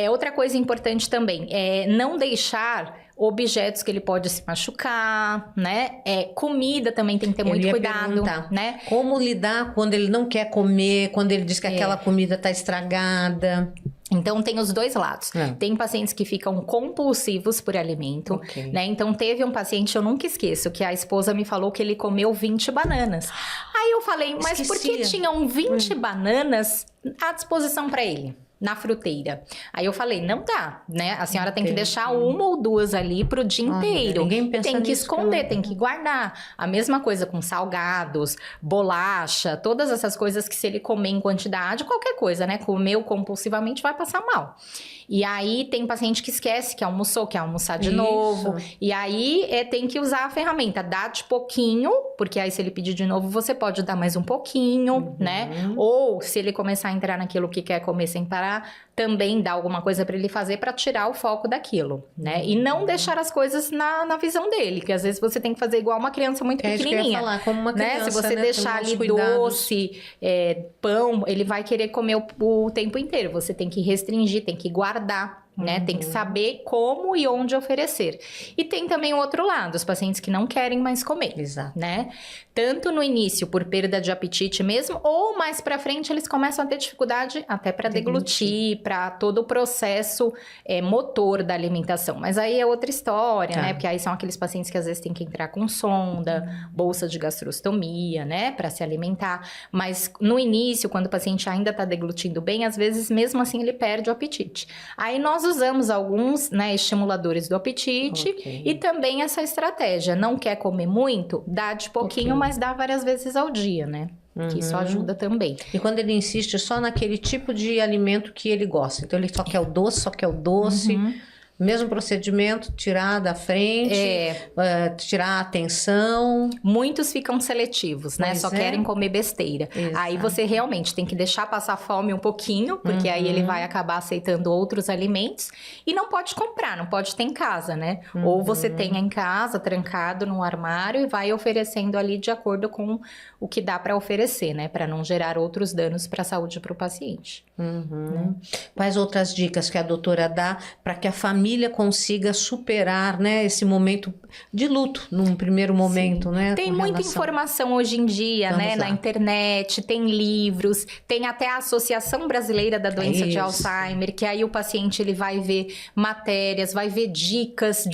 Outra coisa importante também é não deixar objetos que ele pode se machucar, né? Comida também tem que ter muito cuidado, né? Como lidar quando ele não quer comer, quando ele diz que aquela comida está estragada. Então, tem os dois lados. Tem pacientes que ficam compulsivos por alimento, né? Então, teve um paciente, eu nunca esqueço, que a esposa me falou que ele comeu 20 bananas. Aí eu falei, mas por que tinham 20 bananas à disposição para ele? Na fruteira. Aí eu falei, não dá, né? A senhora tem que deixar uma ou duas ali pro dia inteiro. Ninguém pensa tem que nisso, esconder, tem que guardar. A mesma coisa com salgados, bolacha, todas essas coisas que se ele comer em quantidade, qualquer coisa, né? Comeu compulsivamente, vai passar mal. E aí tem paciente que esquece que almoçou, quer almoçar de novo. E aí tem que usar a ferramenta, dá de pouquinho, porque aí se ele pedir de novo, você pode dar mais um pouquinho, né? Ou se ele começar a entrar naquilo que quer comer sem parar, também dá alguma coisa para ele fazer para tirar o foco daquilo, né? E não deixar as coisas na visão dele, que às vezes você tem que fazer igual uma criança muito pequenininha. Isso que eu ia falar, como uma criança, né? Se você deixar ali doce, pão, ele vai querer comer o tempo inteiro. Você tem que restringir, tem que guardar, né? Tem que saber como e onde oferecer. E tem também o outro lado, os pacientes que não querem mais comer, Exato. né? Tanto no início por perda de apetite mesmo, ou mais pra frente eles começam a ter dificuldade até para deglutir, para todo o processo motor da alimentação. Mas aí é outra história, né? Porque aí são aqueles pacientes que às vezes têm que entrar com sonda, bolsa de gastrostomia, né? Para se alimentar. Mas no início, quando o paciente ainda tá deglutindo bem, às vezes mesmo assim ele perde o apetite. Aí nós usamos alguns, né, estimuladores do apetite e também essa estratégia. Não quer comer muito? Dá de pouquinho, mas dá várias vezes ao dia, né? Que isso ajuda também. E quando ele insiste só naquele tipo de alimento que ele gosta. Então, ele só quer o doce, mesmo procedimento, tirar da frente, tirar a atenção. Muitos ficam seletivos, né? Só querem comer besteira. Exato. Aí você realmente tem que deixar passar fome um pouquinho, porque aí ele vai acabar aceitando outros alimentos. E não pode comprar, não pode ter em casa, né? Ou você tenha em casa, trancado num armário e vai oferecendo ali de acordo com o que dá para oferecer, né? Para não gerar outros danos para a saúde para o paciente. Né? Quais outras dicas que a doutora dá para que a família consiga superar, né, esse momento de luto num primeiro momento, né? Tem muita informação hoje em dia, né? Na internet, tem livros, tem até a Associação Brasileira da Doença de Alzheimer, que aí o paciente ele vai ver matérias, vai ver dicas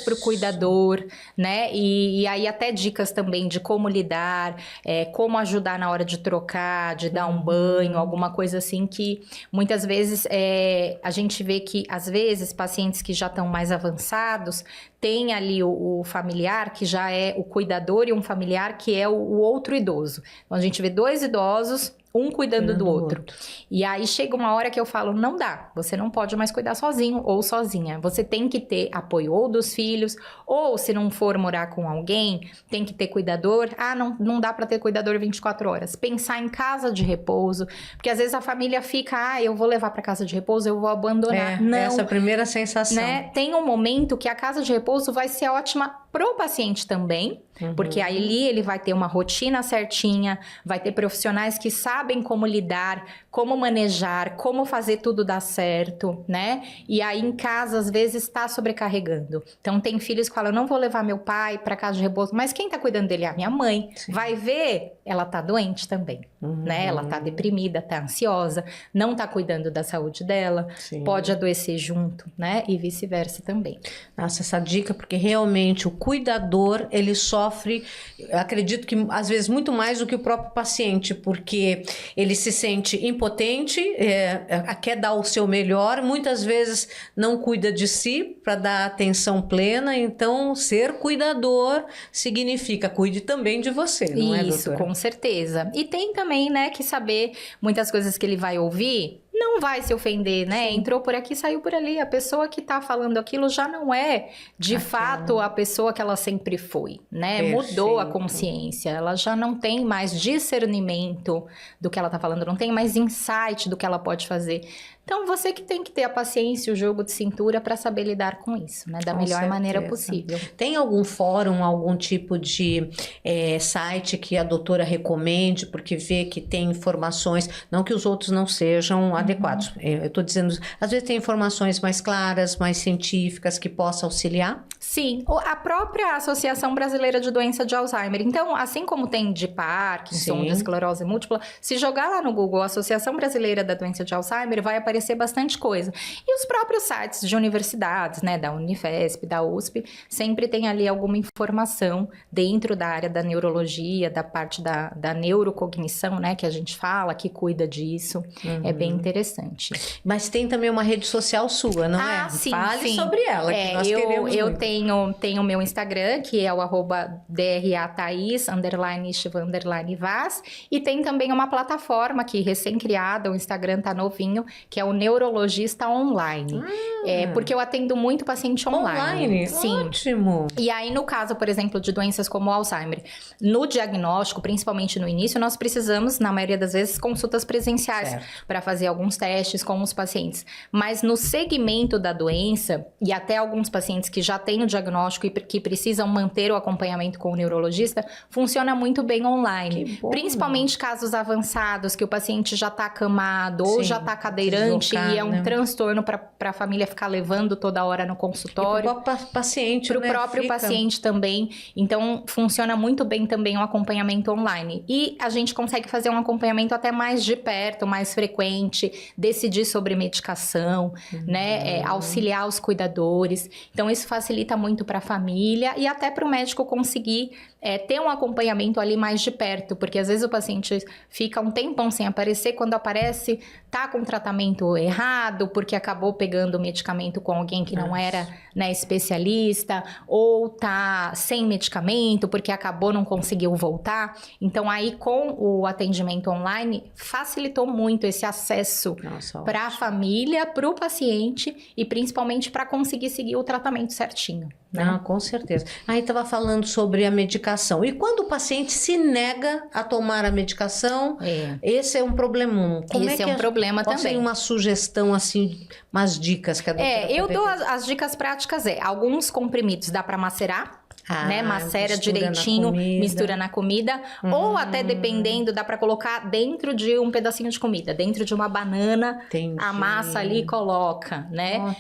para o cuidador, né? E aí até dicas também de como lidar, como ajudar na hora de trocar, de dar um banho, alguma coisa assim que muitas vezes a gente vê que às vezes pacientes que já estão mais avançados tem ali o familiar que já é o cuidador e um familiar que é o outro idoso. Então a gente vê 2 idosos, um cuidando do outro. E aí chega uma hora que eu falo, não dá, você não pode mais cuidar sozinho ou sozinha. Você tem que ter apoio ou dos filhos, ou se não for morar com alguém, tem que ter cuidador. Ah, não dá para ter cuidador 24 horas. Pensar em casa de repouso, porque às vezes a família fica, eu vou levar para casa de repouso, eu vou abandonar. Não, essa é a primeira sensação. Né? Tem um momento que a casa de repouso vai ser ótima pro paciente também, porque aí ele vai ter uma rotina certinha, vai ter profissionais que sabem como lidar, como manejar, como fazer tudo dar certo, né? E aí em casa, às vezes, está sobrecarregando. Então, tem filhos que falam, não vou levar meu pai para casa de repouso, mas quem tá cuidando dele é a minha mãe. Sim. Vai ver, ela tá doente também, né? Ela tá deprimida, tá ansiosa, não tá cuidando da saúde dela, pode adoecer junto, né? E vice-versa também. Nossa, essa dica, porque realmente o cuidador, ele sofre, acredito que às vezes muito mais do que o próprio paciente, porque ele se sente impotente, quer dar o seu melhor, muitas vezes não cuida de si para dar atenção plena, então ser cuidador significa cuide também de você, não é, doutora? Isso, com certeza. E tem também, né, que saber muitas coisas que ele vai ouvir, não vai se ofender, né? Sim. Entrou por aqui, saiu por ali. A pessoa que tá falando aquilo já não é, de fato, a pessoa que ela sempre foi, né? Perfeito. Mudou a consciência. Ela já não tem mais discernimento do que ela tá falando, não tem mais insight do que ela pode fazer. Então, você que tem que ter a paciência e o jogo de cintura para saber lidar com isso, né? Da melhor maneira possível. Tem algum fórum, algum tipo de site que a doutora recomende, porque vê que tem informações, não que os outros não sejam adequados. Eu estou dizendo, às vezes tem informações mais claras, mais científicas, que possam auxiliar? Sim, a própria Associação Brasileira de Doença de Alzheimer. Então, assim como tem de Parkinson, de esclerose múltipla, se jogar lá no Google Associação Brasileira da Doença de Alzheimer, vai aparecer bastante coisa. E os próprios sites de universidades, né, da Unifesp, da USP, sempre tem ali alguma informação dentro da área da neurologia, da parte da neurocognição, né, que a gente fala, que cuida disso. É bem interessante. Mas tem também uma rede social sua, não é? Sim, Fale sobre ela, que nós queremos eu muito. tenho o meu Instagram, que é o @DRAThaís_Vaz, e tem também uma plataforma que recém-criada, o Instagram tá novinho, que é o Neurologista Online. Porque eu atendo muito paciente online. Sim. Ótimo. E aí, no caso, por exemplo, de doenças como o Alzheimer, no diagnóstico, principalmente no início, nós precisamos, na maioria das vezes, consultas presenciais para fazer alguns testes com os pacientes. Mas no segmento da doença, e até alguns pacientes que já têm têm o diagnóstico e que precisam manter o acompanhamento com o neurologista, funciona muito bem online. Principalmente casos avançados, que o paciente já está acamado ou já está cadeirante e é um transtorno para a família ficar levando toda hora no consultório. Para o paciente, para o próprio paciente também. Então, funciona muito bem também o acompanhamento online. E a gente consegue fazer um acompanhamento até mais de perto, mais frequente, decidir sobre medicação, né? Auxiliar os cuidadores. Então, isso facilita muito para a família e até para o médico conseguir ter um acompanhamento ali mais de perto, porque às vezes o paciente fica um tempão sem aparecer, quando aparece, tá com tratamento errado, porque acabou pegando o medicamento com alguém que não era, né, especialista, ou tá sem medicamento, porque acabou, não conseguiu voltar. Então, aí com o atendimento online, facilitou muito esse acesso para a família, para o paciente e principalmente para conseguir seguir o tratamento certinho. Ah, com certeza. Aí estava falando sobre a medicação. E quando o paciente se nega a tomar a medicação, esse é um problemão. Esse é um problema também. Qual seria uma sugestão, assim, umas dicas que a doutora eu dou as dicas práticas, alguns comprimidos dá para macerar, né? Macera direitinho, mistura na comida. Ou até, dependendo, dá para colocar dentro de um pedacinho de comida. Dentro de uma banana, amassa ali e coloca, né?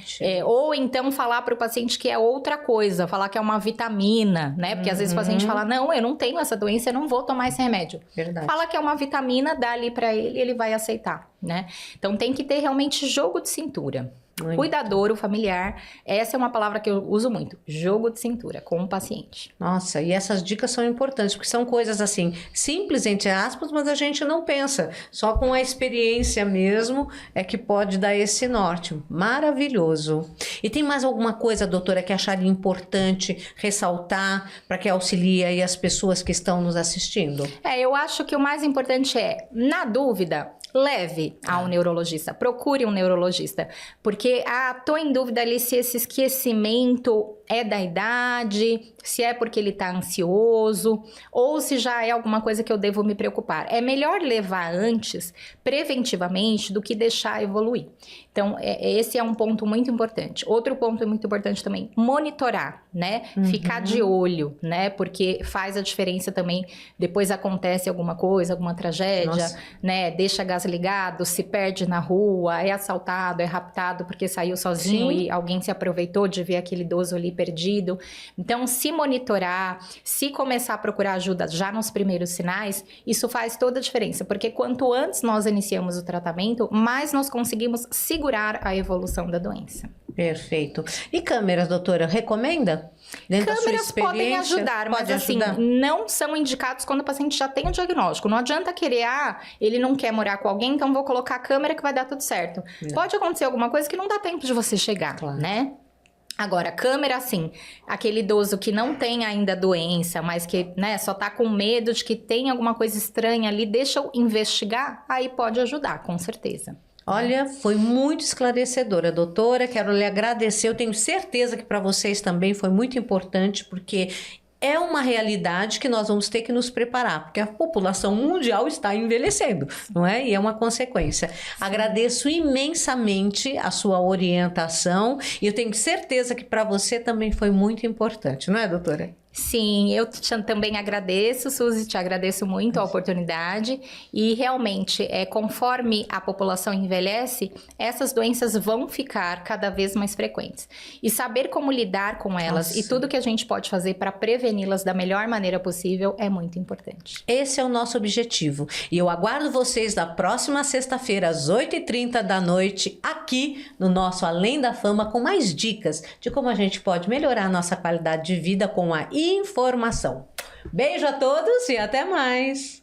Ou então falar para o paciente que é outra coisa. Falar que é uma vitamina, né? Porque às vezes o paciente fala, não, eu não tenho essa doença, eu não vou tomar esse remédio. Verdade. Fala que é uma vitamina, dá ali para ele e ele vai aceitar, né? Então tem que ter realmente jogo de cintura. Cuidador, o familiar, essa é uma palavra que eu uso muito, jogo de cintura com o paciente. Nossa, e essas dicas são importantes, porque são coisas assim, simples entre aspas, mas a gente não pensa, só com a experiência mesmo é que pode dar esse norte. Maravilhoso. E tem mais alguma coisa, doutora, que acharia importante ressaltar para que auxilie aí as pessoas que estão nos assistindo? Eu acho que o mais importante na dúvida, leve ao neurologista, procure um neurologista, porque tô em dúvida ali se esse esquecimento é da idade, se é porque ele tá ansioso, ou se já é alguma coisa que eu devo me preocupar. É melhor levar antes, preventivamente, do que deixar evoluir. Então, esse é um ponto muito importante. Outro ponto muito importante também, monitorar, né? Ficar de olho, né? Porque faz a diferença também, depois acontece alguma coisa, alguma tragédia, né? Deixa gás ligado, se perde na rua, é assaltado, é raptado porque saiu sozinho e alguém se aproveitou de ver aquele idoso ali perdido. Então, se monitorar, se começar a procurar ajuda já nos primeiros sinais, isso faz toda a diferença, porque quanto antes nós iniciamos o tratamento, mais nós conseguimos segurar a evolução da doença. Perfeito. E câmeras, doutora, recomenda? Câmeras podem ajudar, mas assim, não são indicados quando o paciente já tem o diagnóstico. Não adianta querer, ele não quer morar com alguém, então vou colocar a câmera que vai dar tudo certo. Pode acontecer alguma coisa que não dá tempo de você chegar, né? Agora, câmera, assim, aquele idoso que não tem ainda doença, mas que, né, só tá com medo de que tem alguma coisa estranha ali, deixa eu investigar, aí pode ajudar, com certeza. Olha, foi muito esclarecedora, doutora. Quero lhe agradecer. Eu tenho certeza que para vocês também foi muito importante, porque é uma realidade que nós vamos ter que nos preparar, porque a população mundial está envelhecendo, não é? E é uma consequência. Agradeço imensamente a sua orientação e eu tenho certeza que para você também foi muito importante, não é, doutora? Sim, eu também agradeço, Suzy, te agradeço muito a oportunidade e realmente, conforme a população envelhece, essas doenças vão ficar cada vez mais frequentes. E saber como lidar com elas e tudo que a gente pode fazer para preveni-las da melhor maneira possível é muito importante. Esse é o nosso objetivo e eu aguardo vocês na próxima sexta-feira às 8h30 da noite aqui no nosso Além da Fama com mais dicas de como a gente pode melhorar a nossa qualidade de vida com a informação. Beijo a todos e até mais!